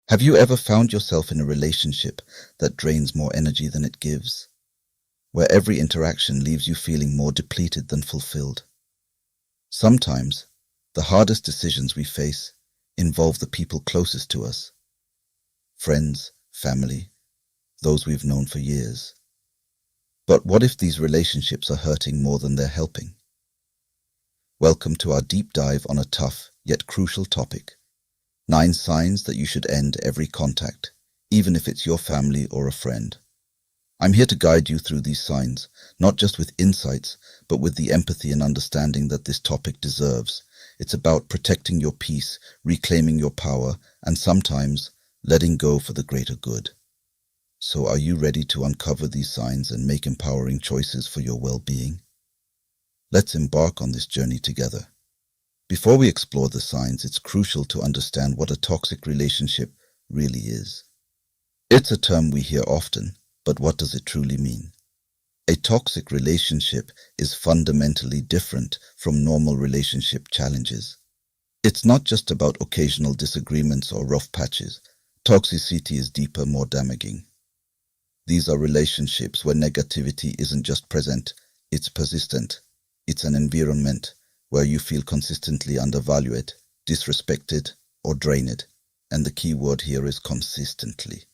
Have you ever found yourself in a relationship that drains more energy than it gives, where every interaction leaves you feeling more depleted than fulfilled? Sometimes, the hardest decisions we face involve the people closest to us, friends, family, those we've known for years. But what if these relationships are hurting more than they're helping? Welcome to our deep dive on a tough yet crucial topic: 9 signs that you should end every contact, even if it's your family or a friend. I'm here to guide you through these signs, not just with insights, but with the empathy and understanding that this topic deserves. It's about protecting your peace, reclaiming your power, and sometimes letting go for the greater good. So are you ready to uncover these signs and make empowering choices for your well-being? Let's embark on this journey together. Before we explore the signs, it's crucial to understand what a toxic relationship really is. It's a term we hear often, but what does it truly mean? A toxic relationship is fundamentally different from normal relationship challenges. It's not just about occasional disagreements or rough patches. Toxicity is deeper, more damaging. These are relationships where negativity isn't just present, it's persistent. It's an environment where you feel consistently undervalued, disrespected, or drained. And the key word here is consistently.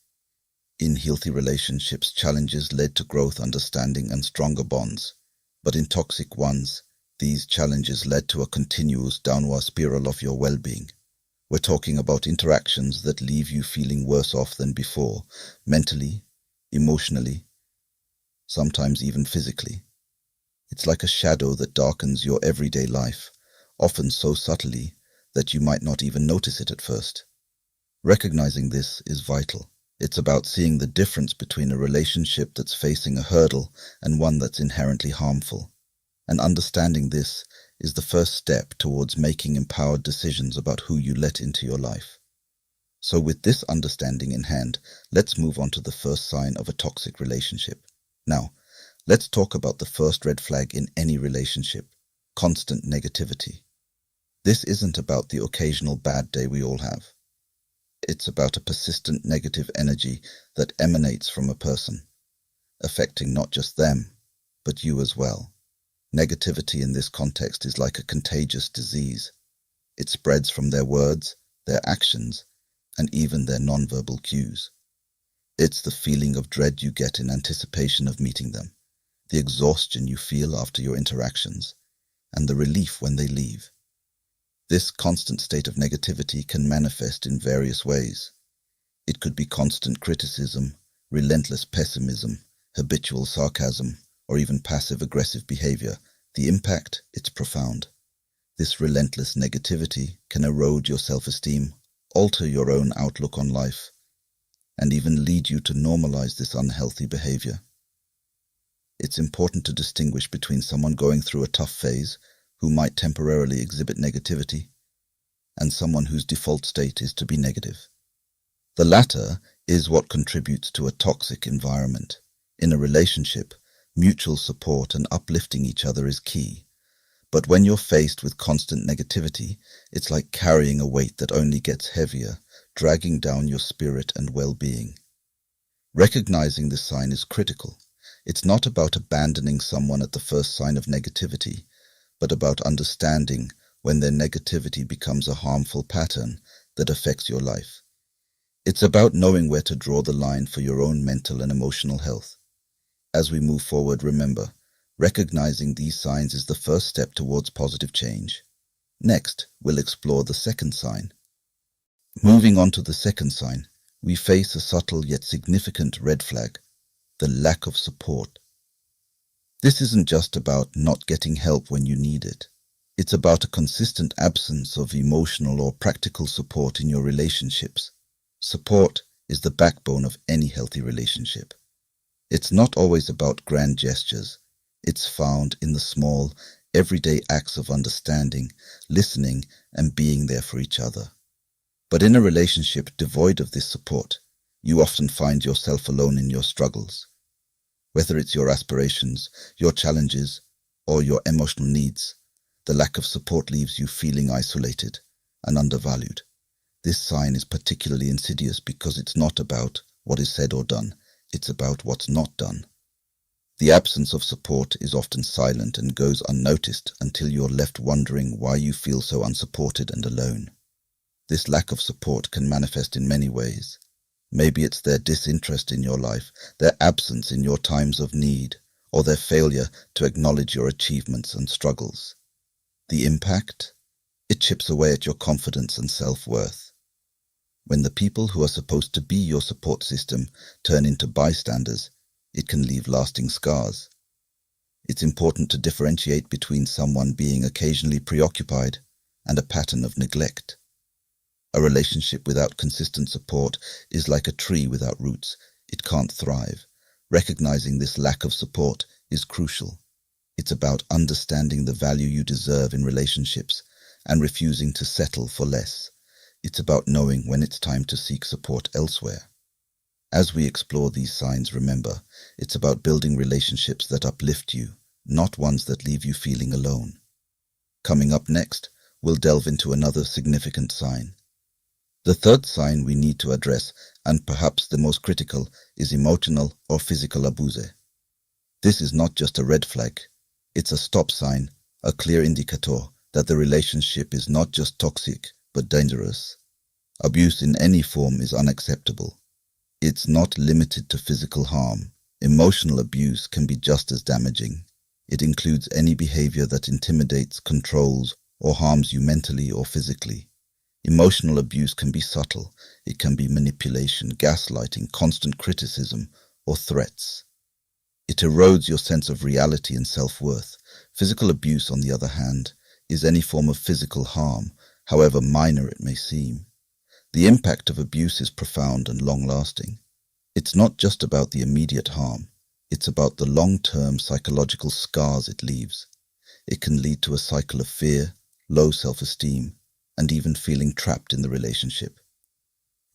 In healthy relationships, challenges led to growth, understanding, and stronger bonds. But in toxic ones, these challenges led to a continuous downward spiral of your well-being. We're talking about interactions that leave you feeling worse off than before, mentally, emotionally, sometimes even physically. It's like a shadow that darkens your everyday life, often so subtly that you might not even notice it at first. Recognizing this is vital. It's about seeing the difference between a relationship that's facing a hurdle and one that's inherently harmful. And understanding this is the first step towards making empowered decisions about who you let into your life. So with this understanding in hand, let's move on to the first sign of a toxic relationship. Now, let's talk about the first red flag in any relationship: constant negativity. This isn't about the occasional bad day we all have. It's about a persistent negative energy that emanates from a person, affecting not just them, but you as well. Negativity in this context is like a contagious disease. It spreads from their words, their actions, and even their nonverbal cues. It's the feeling of dread you get in anticipation of meeting them, the exhaustion you feel after your interactions, and the relief when they leave. This constant state of negativity can manifest in various ways. It could be constant criticism, relentless pessimism, habitual sarcasm, or even passive-aggressive behavior. The impact, it's profound. This relentless negativity can erode your self-esteem, alter your own outlook on life, and even lead you to normalize this unhealthy behavior. It's important to distinguish between someone going through a tough phase, who might temporarily exhibit negativity, and someone whose default state is to be negative. The latter is what contributes to a toxic environment. In a relationship, mutual support and uplifting each other is key. But when you're faced with constant negativity, it's like carrying a weight that only gets heavier, dragging down your spirit and well-being. Recognizing this sign is critical. It's not about abandoning someone at the first sign of negativity, but about understanding when their negativity becomes a harmful pattern that affects your life. It's about knowing where to draw the line for your own mental and emotional health. As we move forward, remember, recognizing these signs is the first step towards positive change. Next, we'll explore the second sign. Moving on to the second sign, we face a subtle yet significant red flag: the lack of support. This isn't just about not getting help when you need it. It's about a consistent absence of emotional or practical support in your relationships. Support is the backbone of any healthy relationship. It's not always about grand gestures. It's found in the small, everyday acts of understanding, listening, and being there for each other. But in a relationship devoid of this support, you often find yourself alone in your struggles. Whether it's your aspirations, your challenges, or your emotional needs, the lack of support leaves you feeling isolated and undervalued. This sign is particularly insidious because it's not about what is said or done, it's about what's not done. The absence of support is often silent and goes unnoticed until you're left wondering why you feel so unsupported and alone. This lack of support can manifest in many ways. Maybe it's their disinterest in your life, their absence in your times of need, or their failure to acknowledge your achievements and struggles. The impact? It chips away at your confidence and self-worth. When the people who are supposed to be your support system turn into bystanders, it can leave lasting scars. It's important to differentiate between someone being occasionally preoccupied and a pattern of neglect. A relationship without consistent support is like a tree without roots. It can't thrive. Recognizing this lack of support is crucial. It's about understanding the value you deserve in relationships and refusing to settle for less. It's about knowing when it's time to seek support elsewhere. As we explore these signs, remember, it's about building relationships that uplift you, not ones that leave you feeling alone. Coming up next, we'll delve into another significant sign. The third sign we need to address, and perhaps the most critical, is emotional or physical abuse. This is not just a red flag, it's a stop sign, a clear indicator that the relationship is not just toxic, but dangerous. Abuse in any form is unacceptable. It's not limited to physical harm. Emotional abuse can be just as damaging. It includes any behavior that intimidates, controls, or harms you mentally or physically. Emotional abuse can be subtle. It can be manipulation, gaslighting, constant criticism, or threats. It erodes your sense of reality and self-worth. Physical abuse, on the other hand, is any form of physical harm, however minor it may seem. The impact of abuse is profound and long-lasting. It's not just about the immediate harm. It's about the long-term psychological scars it leaves. It can lead to a cycle of fear, low self-esteem, and even feeling trapped in the relationship.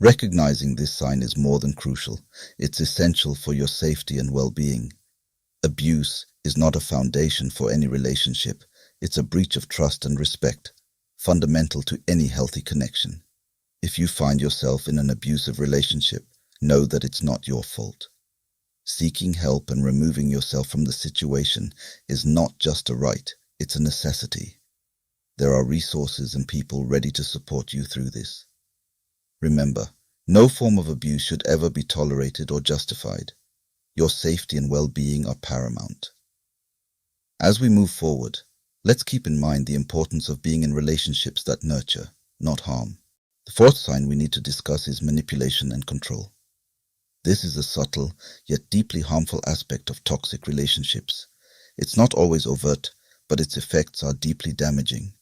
Recognizing this sign is more than crucial. It's essential for your safety and well-being. Abuse is not a foundation for any relationship. It's a breach of trust and respect, fundamental to any healthy connection. If you find yourself in an abusive relationship, know that it's not your fault. Seeking help and removing yourself from the situation is not just a right, it's a necessity. There are resources and people ready to support you through this. Remember, no form of abuse should ever be tolerated or justified. Your safety and well-being are paramount. As we move forward, let's keep in mind the importance of being in relationships that nurture, not harm. The fourth sign we need to discuss is manipulation and control. This is a subtle, yet deeply harmful aspect of toxic relationships. It's not always overt, but its effects are deeply damaging.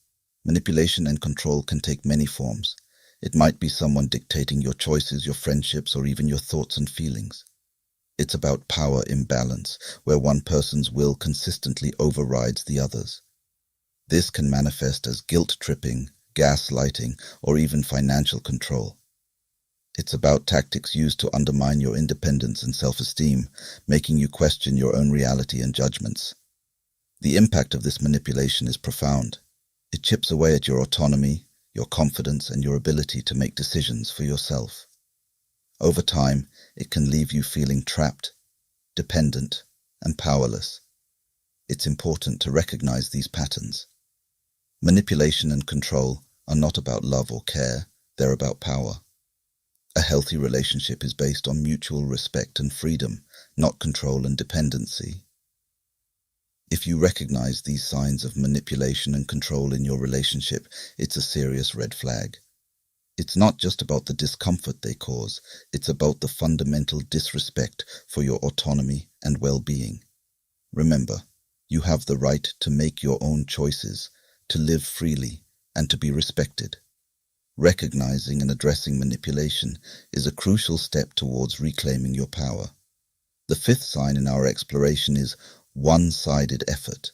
Manipulation and control can take many forms. It might be someone dictating your choices, your friendships, or even your thoughts and feelings. It's about power imbalance, where one person's will consistently overrides the others. This can manifest as guilt-tripping, gaslighting, or even financial control. It's about tactics used to undermine your independence and self-esteem, making you question your own reality and judgments. The impact of this manipulation is profound. It chips away at your autonomy, your confidence, and your ability to make decisions for yourself. Over time, it can leave you feeling trapped, dependent, and powerless. It's important to recognize these patterns. Manipulation and control are not about love or care, they're about power. A healthy relationship is based on mutual respect and freedom, not control and dependency. If you recognize these signs of manipulation and control in your relationship, it's a serious red flag. It's not just about the discomfort they cause, it's about the fundamental disrespect for your autonomy and well-being. Remember, you have the right to make your own choices, to live freely, and to be respected. Recognizing and addressing manipulation is a crucial step towards reclaiming your power. The fifth sign in our exploration is one-sided effort.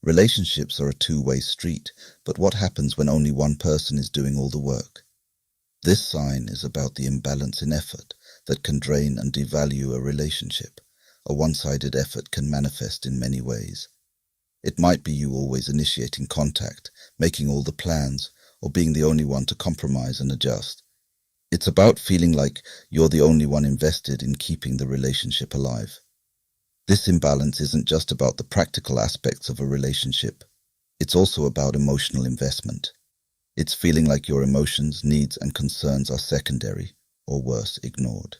Relationships are a two-way street, but what happens when only one person is doing all the work? This sign is about the imbalance in effort that can drain and devalue a relationship. A one-sided effort can manifest in many ways. It might be you always initiating contact, making all the plans, or being the only one to compromise and adjust. It's about feeling like you're the only one invested in keeping the relationship alive. This imbalance isn't just about the practical aspects of a relationship. It's also about emotional investment. It's feeling like your emotions, needs, and concerns are secondary, or worse, ignored.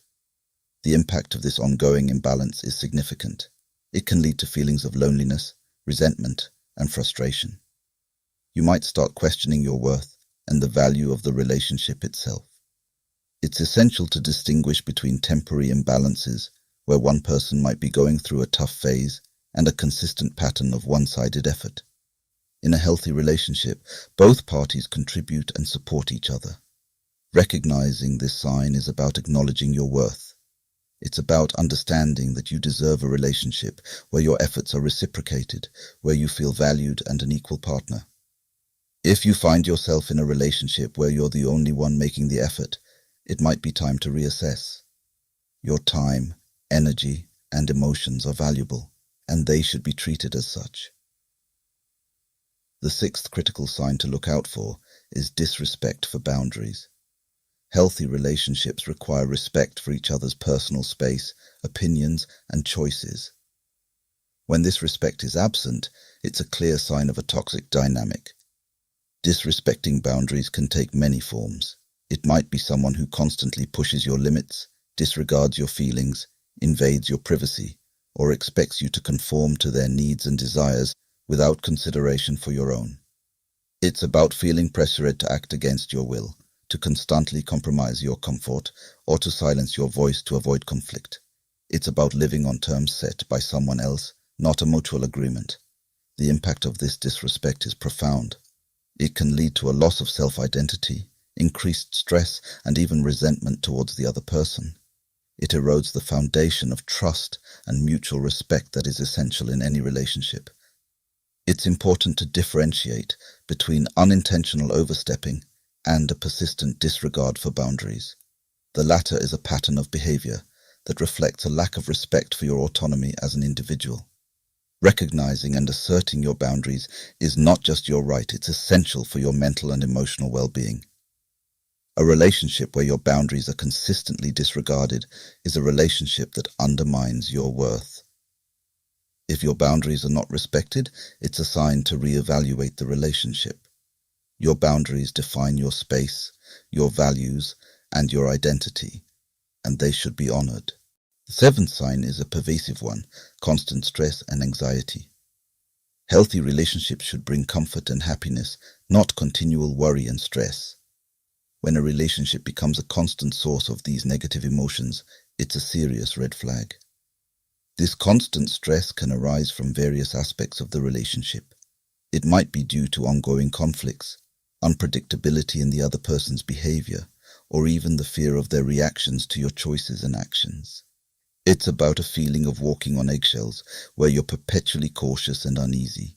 The impact of this ongoing imbalance is significant. It can lead to feelings of loneliness, resentment, and frustration. You might start questioning your worth and the value of the relationship itself. It's essential to distinguish between temporary imbalances, where one person might be going through a tough phase, and a consistent pattern of one-sided effort. In a healthy relationship, both parties contribute and support each other. Recognizing this sign is about acknowledging your worth. It's about understanding that you deserve a relationship where your efforts are reciprocated, where you feel valued and an equal partner. If you find yourself in a relationship where you're the only one making the effort, it might be time to reassess. Your time, energy, and emotions are valuable, and they should be treated as such. The sixth critical sign to look out for is disrespect for boundaries. Healthy relationships require respect for each other's personal space, opinions, and choices. When this respect is absent, it's a clear sign of a toxic dynamic. Disrespecting boundaries can take many forms. It might be someone who constantly pushes your limits, disregards your feelings, invades your privacy, or expects you to conform to their needs and desires without consideration for your own. It's about feeling pressured to act against your will, to constantly compromise your comfort, or to silence your voice to avoid conflict. It's about living on terms set by someone else, not a mutual agreement. The impact of this disrespect is profound. It can lead to a loss of self-identity, increased stress, and even resentment towards the other person. It erodes the foundation of trust and mutual respect that is essential in any relationship. It's important to differentiate between unintentional overstepping and a persistent disregard for boundaries. The latter is a pattern of behavior that reflects a lack of respect for your autonomy as an individual. Recognizing and asserting your boundaries is not just your right, it's essential for your mental and emotional well-being. A relationship where your boundaries are consistently disregarded is a relationship that undermines your worth. If your boundaries are not respected, it's a sign to reevaluate the relationship. Your boundaries define your space, your values, and your identity, and they should be honored. The seventh sign is a pervasive one: constant stress and anxiety. Healthy relationships should bring comfort and happiness, not continual worry and stress. When a relationship becomes a constant source of these negative emotions, it's a serious red flag. This constant stress can arise from various aspects of the relationship. It might be due to ongoing conflicts, unpredictability in the other person's behavior, or even the fear of their reactions to your choices and actions. It's about a feeling of walking on eggshells, where you're perpetually cautious and uneasy.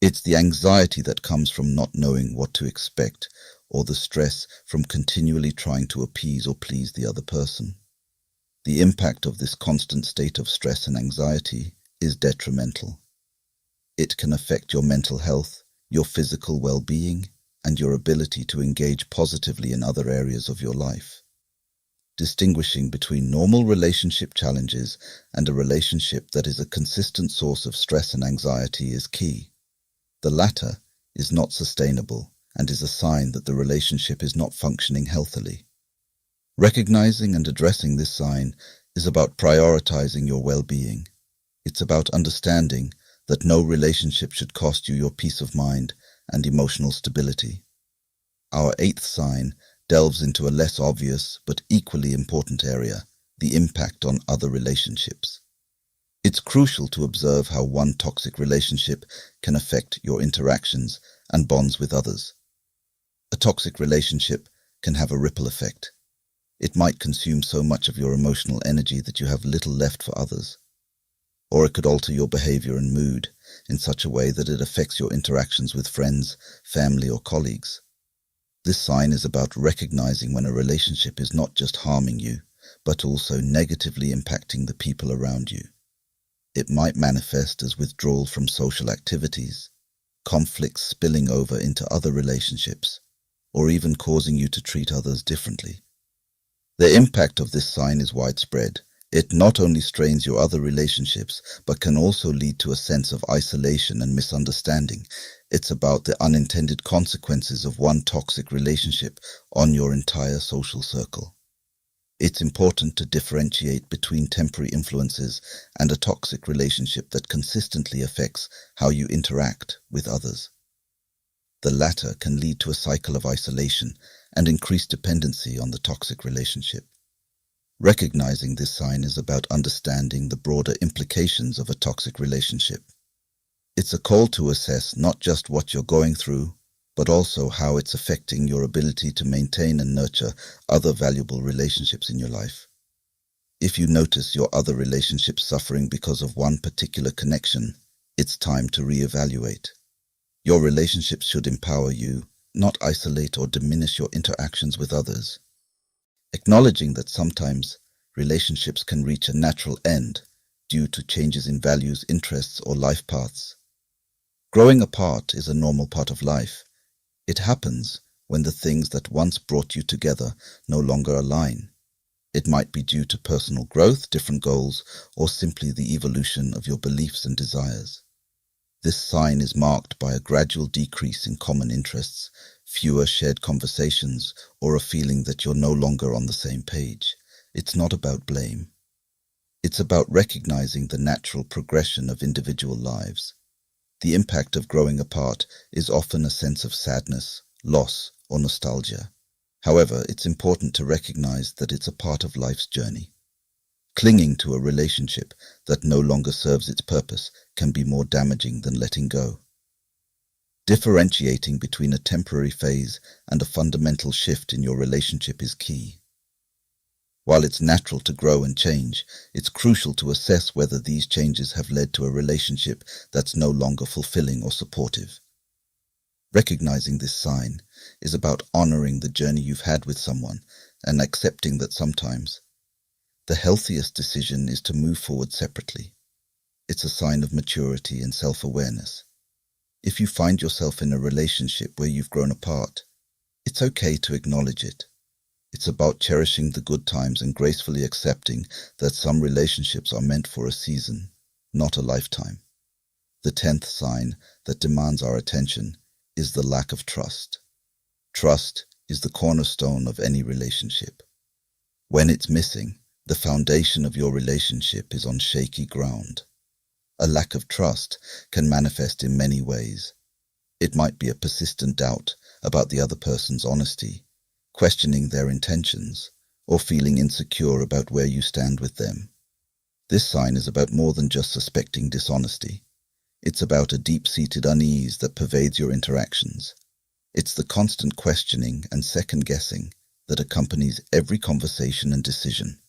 It's the anxiety that comes from not knowing what to expect, or the stress from continually trying to appease or please the other person. The impact of this constant state of stress and anxiety is detrimental. It can affect your mental health, your physical well-being, and your ability to engage positively in other areas of your life. Distinguishing between normal relationship challenges and a relationship that is a consistent source of stress and anxiety is key. The latter is not sustainable and is a sign that the relationship is not functioning healthily. Recognizing and addressing this sign is about prioritizing your well-being. It's about understanding that no relationship should cost you your peace of mind and emotional stability. Our eighth sign delves into a less obvious but equally important area: the impact on other relationships. It's crucial to observe how one toxic relationship can affect your interactions and bonds with others. A toxic relationship can have a ripple effect. It might consume so much of your emotional energy that you have little left for others. Or it could alter your behavior and mood in such a way that it affects your interactions with friends, family, or colleagues. This sign is about recognizing when a relationship is not just harming you, but also negatively impacting the people around you. It might manifest as withdrawal from social activities, conflicts spilling over into other relationships, or even causing you to treat others differently. The impact of this sign is widespread. It not only strains your other relationships, but can also lead to a sense of isolation and misunderstanding. It's about the unintended consequences of one toxic relationship on your entire social circle. It's important to differentiate between temporary influences and a toxic relationship that consistently affects how you interact with others. The latter can lead to a cycle of isolation and increased dependency on the toxic relationship. Recognizing this sign is about understanding the broader implications of a toxic relationship. It's a call to assess not just what you're going through, but also how it's affecting your ability to maintain and nurture other valuable relationships in your life. If you notice your other relationships suffering because of one particular connection, it's time to reevaluate. Your relationships should empower you, not isolate or diminish your interactions with others. Acknowledging that sometimes relationships can reach a natural end due to changes in values, interests, or life paths. Growing apart is a normal part of life. It happens when the things that once brought you together no longer align. It might be due to personal growth, different goals, or simply the evolution of your beliefs and desires. This sign is marked by a gradual decrease in common interests, fewer shared conversations, or a feeling that you're no longer on the same page. It's not about blame. It's about recognizing the natural progression of individual lives. The impact of growing apart is often a sense of sadness, loss, or nostalgia. However, it's important to recognize that it's a part of life's journey. Clinging to a relationship that no longer serves its purpose can be more damaging than letting go. Differentiating between a temporary phase and a fundamental shift in your relationship is key. While it's natural to grow and change, it's crucial to assess whether these changes have led to a relationship that's no longer fulfilling or supportive. Recognizing this sign is about honoring the journey you've had with someone and accepting that sometimes the healthiest decision is to move forward separately. It's a sign of maturity and self-awareness. If you find yourself in a relationship where you've grown apart, it's okay to acknowledge it. It's about cherishing the good times and gracefully accepting that some relationships are meant for a season, not a lifetime. The 10th sign that demands our attention is the lack of trust. Trust is the cornerstone of any relationship. When it's missing, the foundation of your relationship is on shaky ground. A lack of trust can manifest in many ways. It might be a persistent doubt about the other person's honesty, questioning their intentions, or feeling insecure about where you stand with them. This sign is about more than just suspecting dishonesty. It's about a deep-seated unease that pervades your interactions. It's the constant questioning and second-guessing that accompanies every conversation and decision.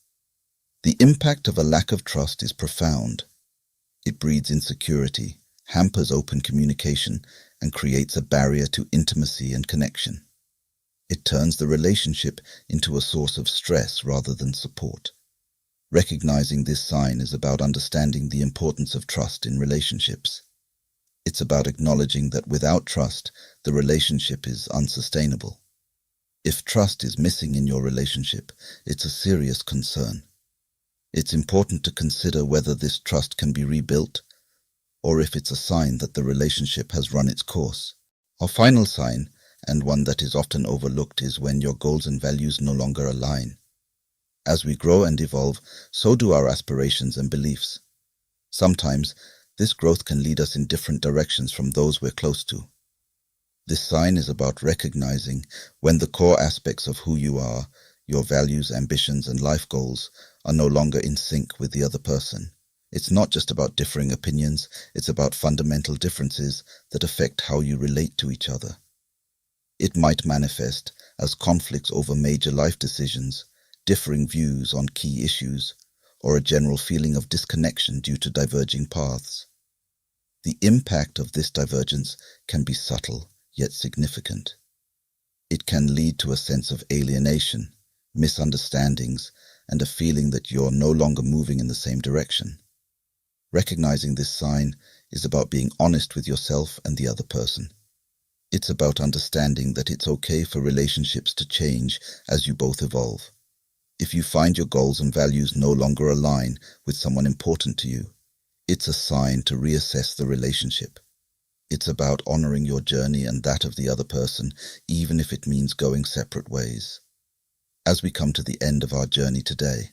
The impact of a lack of trust is profound. It breeds insecurity, hampers open communication, and creates a barrier to intimacy and connection. It turns the relationship into a source of stress rather than support. Recognizing this sign is about understanding the importance of trust in relationships. It's about acknowledging that without trust, the relationship is unsustainable. If trust is missing in your relationship, it's a serious concern. It's important to consider whether this trust can be rebuilt, or if it's a sign that the relationship has run its course. Our final sign, and one that is often overlooked, is when your goals and values no longer align. As we grow and evolve, so do our aspirations and beliefs. Sometimes, this growth can lead us in different directions from those we're close to. This sign is about recognizing when the core aspects of who you are, your values, ambitions, and life goals, are no longer in sync with the other person. It's not just about differing opinions, it's about fundamental differences that affect how you relate to each other. It might manifest as conflicts over major life decisions, differing views on key issues, or a general feeling of disconnection due to diverging paths. The impact of this divergence can be subtle, yet significant. It can lead to a sense of alienation, misunderstandings, and a feeling that you're no longer moving in the same direction. Recognizing this sign is about being honest with yourself and the other person. It's about understanding that it's okay for relationships to change as you both evolve. If you find your goals and values no longer align with someone important to you, it's a sign to reassess the relationship. It's about honoring your journey and that of the other person, even if it means going separate ways. As we come to the end of our journey today,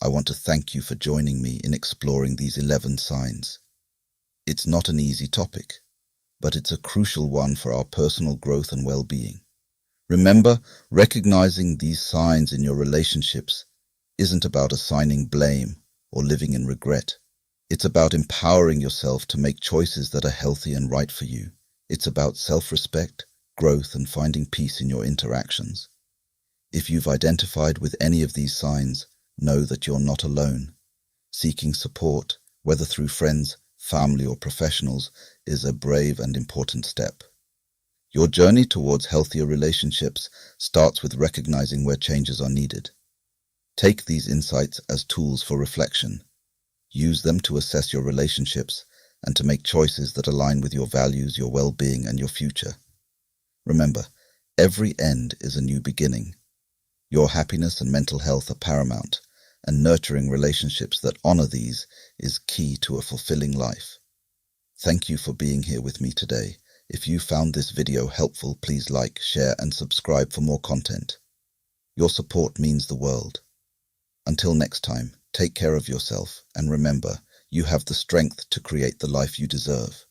I want to thank you for joining me in exploring these 11 signs. It's not an easy topic, but it's a crucial one for our personal growth and well-being. Remember, recognizing these signs in your relationships isn't about assigning blame or living in regret. It's about empowering yourself to make choices that are healthy and right for you. It's about self-respect, growth, and finding peace in your interactions. If you've identified with any of these signs, know that you're not alone. Seeking support, whether through friends, family, or professionals, is a brave and important step. Your journey towards healthier relationships starts with recognizing where changes are needed. Take these insights as tools for reflection. Use them to assess your relationships and to make choices that align with your values, your well-being, and your future. Remember, every end is a new beginning. Your happiness and mental health are paramount, and nurturing relationships that honor these is key to a fulfilling life. Thank you for being here with me today. If you found this video helpful, please like, share, and subscribe for more content. Your support means the world. Until next time, take care of yourself, and remember, you have the strength to create the life you deserve.